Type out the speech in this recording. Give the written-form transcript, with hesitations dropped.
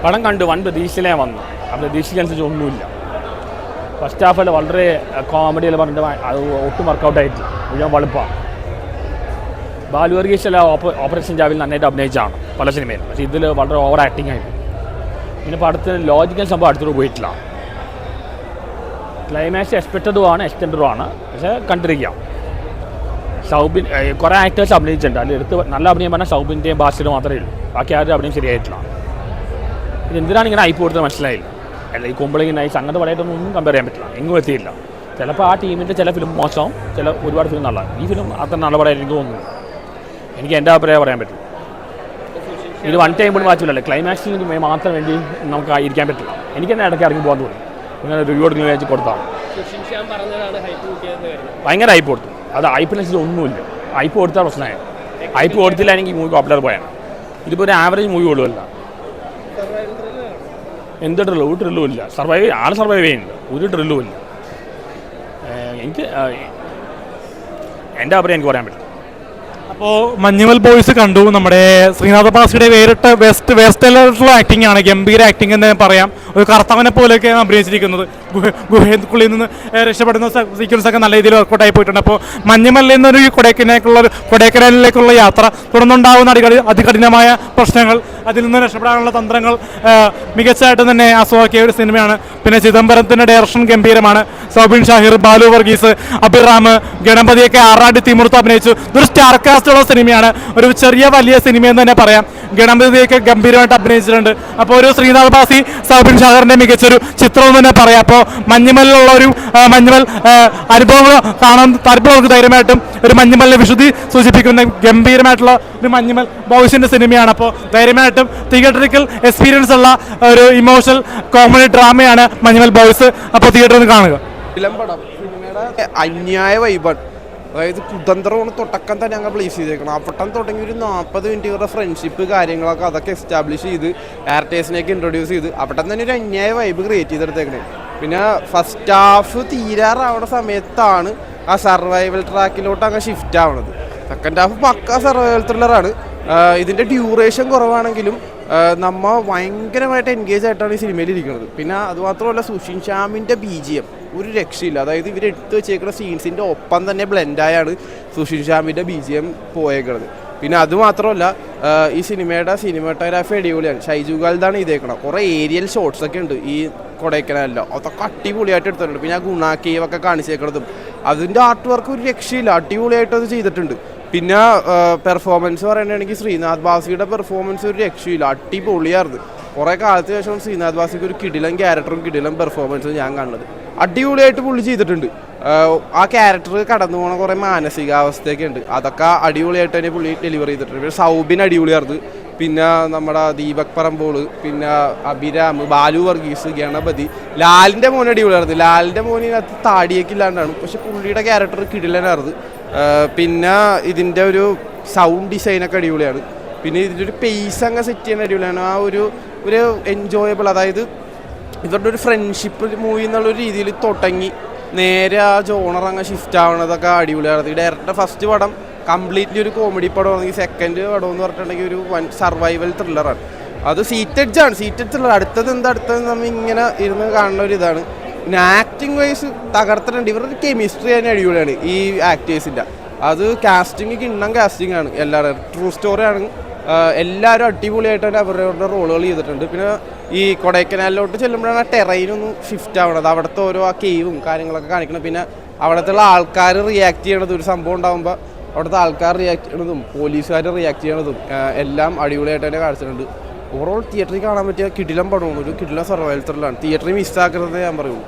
പടം കണ്ടു, വൻ പ്രതീക്ഷയിലേ വന്നു. ആ പ്രതീക്ഷയ്ക്കനുസരിച്ച് ഒന്നുമില്ല. ഫസ്റ്റ് ഹാഫിൽ വളരെ കോമഡിയിൽ പറഞ്ഞിട്ട് അത് ഒട്ടും വർക്കൗട്ടായിട്ടില്ല, മുഴുവൻ വളുപ്പമാണ്. ബാലു വർഗീസ് ഓപ്പറേഷൻ ജാവിൽ നന്നായിട്ട് അഭിനയിച്ചാണ് പല സിനിമയിലും. പക്ഷേ ഇതിൽ വളരെ ഓവർ ആക്ടിങ് ആയിട്ട്. പിന്നെ പടത്തിന് ലോജിക്കൽ സംഭവം അടുത്തോട്ട് പോയിട്ടില്ല. ക്ലൈമാക്സ് എക്സ്പെക്റ്റഡുമാണ്, എക്സ്റ്റൻഡറുമാണ്. പക്ഷേ കണ്ടിരിക്കാം. സൗബിൻ കുറേ ആക്ടേഴ്സ് അഭിനയിച്ചിട്ടുണ്ട്. അതിൽ എടുത്ത് നല്ല അഭിനയം പറഞ്ഞാൽ സൗബിൻ്റെയും ബാസിലും മാത്രമേ ഉള്ളൂ. ബാക്കി ആരും അഭിനയം ശരിയായിട്ടില്ല. ഇത് എന്തിനാണ് ഇങ്ങനെ ഐപ്പ് കൊടുത്തത് മനസ്സിലായില്ല. അല്ല ഈ കുമ്പളങ്ങി നൈസ് അങ്ങനത്തെ പടമായിട്ടൊന്നും കമ്പയർ ചെയ്യാൻ പറ്റില്ല. എങ്ങും എത്തിയില്ല. ചിലപ്പോൾ ആ ടീമിൻ്റെ ചില ഫിലിം മോശമാവും, ചില ഒരുപാട് ഫിലിം നല്ലതാണ്. ഈ ഫിലിം അത്ര നല്ല പടമായിട്ട് എനിക്ക് തോന്നുന്നു. എനിക്ക് എൻ്റെ അഭിപ്രായം പറയാൻ പറ്റും. ഇത് വൺ ടൈം പോലും മാറ്റില്ലല്ലേ, ക്ലൈമാക്സിന് മാത്രം വേണ്ടി നമുക്ക് ഇരിക്കാൻ പറ്റില്ല. എനിക്ക് തന്നെ ഇടയ്ക്ക് ഇറങ്ങി പോകാൻ തോന്നി. ഇങ്ങനെ റിവ്യൂ എടുക്കുന്ന വെച്ച് കൊടുത്താൽ ഭയങ്കര ഹൈപ്പ് കൊടുത്തു. അത് ഹൈപ്പിനനുസരിച്ച് ഒന്നുമില്ല. ഹൈപ്പ് കൊടുത്താൽ പ്രശ്നമായി. ഹൈപ്പ് കൊടുത്തില്ല എനിക്ക് മൂവി പോപ്പുലർ പോയാണ്. ഇതിപ്പോൾ ഒരു ആവറേജ് മൂവി ഉള്ളൂല്ല. എന്ത് ഡ്രില്ലും ഒരു ഡ്രില്ലും ഇല്ല. സർവൈവ് ചെയ്യുന്നുണ്ട്, ഒരു ഡ്രില്ലും ഇല്ല. എനിക്ക് എൻ്റെ അഭിപ്രായം എനിക്ക് പറയാൻ പറ്റും. അപ്പോൾ മഞ്ഞുമൽ ബോയ്സ് കണ്ടു. നമ്മുടെ ശ്രീനാഥ് ബാസിയുടെ വേറിട്ട വെസ്റ്റലായിട്ടുള്ള ആക്ടിംഗ് ആണ്, ഗംഭീര ആക്ടിംഗ് എന്ന് പറയാം. ഒരു കർത്തവനെ പോലെയൊക്കെയാണ് അഭിനയിച്ചിരിക്കുന്നത്. ഗുഹയ്ക്കുള്ളിൽ നിന്ന് രക്ഷപ്പെടുന്ന സീക്വൻസ് ഒക്കെ നല്ല രീതിയിൽ വർക്കൗട്ടായി പോയിട്ടുണ്ട്. അപ്പോൾ മഞ്ഞുമലിൽ നിന്നൊരു കൊടൈക്കനാലിലേക്കുള്ള യാത്ര തുടർന്നുണ്ടാകുന്ന അതികഠിനമായ പ്രശ്നങ്ങൾ, അതിൽ നിന്ന് രക്ഷപ്പെടാനുള്ള തന്ത്രങ്ങൾ മികച്ചതായിട്ട് തന്നെ ആസ്വദിക്കിയ ഒരു സിനിമയാണ്. പിന്നെ ചിദംബരത്തിൻ്റെ ഡയറക്ഷൻ ഗംഭീരമാണ്. സൗബിൻ ഷാഹിർ, ബാലു വർഗീസ്, അഭിറാം, ഗണപതിയൊക്കെ ആറാടി തിമിർത്ത് അഭിനയിച്ചു. ഇതൊരു സ്റ്റാർ കാസ്റ്റുള്ള സിനിമയാണ്. ഒരു ചെറിയ വലിയ സിനിമയെന്ന് തന്നെ പറയാം. ഗണപതിയൊക്കെ ഗംഭീരമായിട്ട് അഭിനയിച്ചിട്ടുണ്ട്. അപ്പോൾ ഒരു ശ്രീനാഥ് ബാസി, സൗബിൻ ഷാഹിറിൻ്റെ മികച്ചൊരു ചിത്രം എന്ന് തന്നെ പറയാം. അപ്പോൾ മഞ്ഞുമലിലുള്ള ഒരു മഞ്ഞുമൽ അനുഭവങ്ങൾ കാണാൻ താല്പര്യമുള്ളവർക്ക് ധൈര്യമായിട്ടും ഒരു മഞ്ഞുമലിനെ വിശുദ്ധി സൂചിപ്പിക്കുന്ന ഗംഭീരമായിട്ടുള്ള ഒരു മഞ്ഞുമൽ ബോയ്സിൻ്റെ സിനിമയാണ്. അപ്പോൾ ധൈര്യമായിട്ടും തിയേറ്ററിക്കൽ എക്സ്പീരിയൻസ് ഉള്ള ഒരു ഇമോഷണൽ കോമഡി ഡ്രാമയാണ് മഞ്ഞുമൽ ബോയ്സ്. അപ്പോൾ തിയേറ്ററിൽ കാണുക. സിനിമയുടെ അന്യായ വൈബാണ്. അതായത് കുതന്ത്രമാണ് തുടക്കം തന്നെ ഞങ്ങൾ പ്ലേസ് ചെയ്തേക്കണം. അപ്പട്ടം തുടങ്ങി ഒരു 40 മിനിറ്റ് ഇവരുടെ ഫ്രണ്ട്ഷിപ്പ് കാര്യങ്ങളൊക്കെ അതൊക്കെ എസ്റ്റാബ്ലിഷ് ചെയ്ത് ആക്ടേഴ്സിനെയൊക്കെ ഇൻട്രൊഡ്യൂസ് ചെയ്ത് അപ്പട്ടം തന്നെ ഒരു അന്യായ വൈബ് ക്രിയേറ്റ് ചെയ്തെടുത്തേക്കണേ. പിന്നെ ഫസ്റ്റ് ഹാഫ് തീരാറാവുന്ന സമയത്താണ് ആ സർവൈവൽ ട്രാക്കിലോട്ട് അങ്ങ് ഷിഫ്റ്റ് ആവണത്. സെക്കൻഡ് ഹാഫ് പക്ക സർവൈവൽ ത്രില്ലറാണ്. ഇതിൻ്റെ ഡ്യൂറേഷൻ കുറവാണെങ്കിലും നമ്മൾ ഭയങ്കരമായിട്ട് എൻഗേജ് ആയിട്ടാണ് ഈ സിനിമയിൽ ഇരിക്കുന്നത്. പിന്നെ അതുമാത്രമല്ല, സുഷിൻ ശ്യാമിൻ്റെ BGM ഒരു രക്ഷയില്ല. അതായത് ഇവരെടുത്ത് വെച്ചേക്കുന്ന സീൻസിൻ്റെ ഒപ്പം തന്നെ ബ്ലെൻഡായാണ് സുഷിൻ ശ്യാമിൻ്റെ BGM പോയേക്കുന്നത്. പിന്നെ അതുമാത്രമല്ല, ഈ സിനിമയുടെ സിനിമാറ്റോഗ്രാഫി അടിപൊളിയാണ്. ഷൈജു ഗാൽദാണ് ചെയ്തേക്കണം. കുറേ ഏരിയൽ ഷോട്ട്സ് ഒക്കെ ഉണ്ട് ഈ കൊടൈക്കനാലിലോ, അതൊക്കെ അടിപൊളിയായിട്ട് എടുത്തിട്ടുണ്ട്. പിന്നെ ആ ഗുണ കേവൊക്കെ കാണിച്ചേക്കുന്നതും അതിൻ്റെ ആർട്ട് വർക്ക് ഒരു രക്ഷയില്ല, അടിപൊളിയായിട്ട് അത് ചെയ്തിട്ടുണ്ട്. പിന്നെ പെർഫോമൻസ് പറയുകയാണെങ്കിൽ ശ്രീനാഥ് ബാസിയുടെ പെർഫോമൻസ് ഒരു രക്ഷയില്ല, അടിപൊളിയായിരുന്നു. കുറേ കാലത്ത് ശേഷം ശ്രീനാഥ് ബാസിക്ക് ഒരു കിടിലൻ ക്യാരക്ടറും കിടിലൻ പെർഫോമൻസും ഞാൻ കാണുന്നത്. അടിപൊളിയായിട്ട് പുള്ളി ചെയ്തിട്ടുണ്ട്. ആ ക്യാരക്ടർ കടന്നു പോകുന്ന കുറേ മാനസികാവസ്ഥയൊക്കെ ഉണ്ട്, അതൊക്കെ അടിപൊളിയായിട്ട് തന്നെ പുള്ളി ഡെലിവർ ചെയ്തിട്ടുണ്ട്. പിന്നെ സൗബിൻ അടിപൊളിയായിരുന്നു. പിന്നെ നമ്മുടെ ദീപക് പറമ്പോൾ, പിന്നെ അഭിരാം, ബാലു വർഗീസ്, ഗണപതി, ലാലിൻ്റെ മോൻ അടിപൊളിയായിരുന്നു. ലാലിൻ്റെ മോനിനകത്ത് താടിയൊക്കെ ഇല്ലാണ്ടാണ്, പക്ഷെ പുള്ളിയുടെ ക്യാരക്ടർ കിടിലനായിരുന്നു. പിന്നെ ഇതിൻ്റെ ഒരു സൗണ്ട് ഡിസൈനൊക്കെ അടിപൊളിയാണ്. പിന്നെ ഇതിൻ്റെ ഒരു പേസ് അങ്ങ് സെറ്റ് ചെയ്യാൻ അടിപൊളിയാണ്. ആ ഒരു എൻജോയബിൾ, അതായത് ഇവരുടെ ഒരു ഫ്രണ്ട്ഷിപ്പ് മൂവി എന്നുള്ളൊരു രീതിയിൽ തുടങ്ങി നേരെ ആ ജോണർ അങ്ങ് ഷിഫ്റ്റ് ആവണതൊക്കെ അടിപൊളിയാണ്. ഈ ഡയറക്ടറുടെ ഫസ്റ്റ് പടം കംപ്ലീറ്റ്ലി ഒരു കോമഡി പടമാണെങ്കിൽ സെക്കൻഡ് പടം എന്ന് പറഞ്ഞിട്ടുണ്ടെങ്കിൽ ഒരു വൺ സർവൈവൽ ത്രില്ലറാണ്. അത് സീറ്റഡ് ത്രില്ലർ. അടുത്തത് നമ്മൾ ഇങ്ങനെ ഇരുന്ന് കാണുന്ന ഒരു ഇതാണ്. പിന്നെ ആക്ടിങ് വൈസ് തകർത്തിട്ടുണ്ട്. ഇവരുടെ കെമിസ്ട്രി തന്നെ അടിപൊളിയാണ് ഈ ആക്ടേഴ്സിൻ്റെ. അത് കാസ്റ്റിംഗ് കിണ്ണം കാസ്റ്റിംഗ് ആണ്. എല്ലാവരും ട്രൂ സ്റ്റോറിയാണ്. എല്ലാവരും അടിപൊളിയായിട്ട് തന്നെ അവരുടെ റോളുകൾ ചെയ്തിട്ടുണ്ട്. പിന്നെ ഈ കൊടൈക്കനാലിലോട്ട് ചെല്ലുമ്പോഴാണ് ആ ടെറൈനൊന്ന് ഷിഫ്റ്റ് ആവണത്. അവിടുത്തെ ഓരോ ആ കേവും കാര്യങ്ങളൊക്കെ കാണിക്കണം. പിന്നെ അവിടുത്തെ ആൾക്കാർ റിയാക്ട് ചെയ്യണത്, ഒരു സംഭവം ഉണ്ടാകുമ്പോൾ അവിടുത്തെ ആൾക്കാർ റിയാക്ട് ചെയ്യണതും പോലീസുകാർ റിയാക്ട് ചെയ്യണതും എല്ലാം അടിപൊളിയായിട്ട് തന്നെ കാണിച്ചിട്ടുണ്ട്. ഓവറോൾ തിയേറ്ററിൽ കാണാൻ പറ്റിയ കിടിലം പടമാണ്. ഒരു കിടിലം സർവൈവൽ ത്രില്ലാണ്. തിയേറ്ററിൽ മിസ്സാക്കരുത് ഞാൻ പറയുള്ളൂ.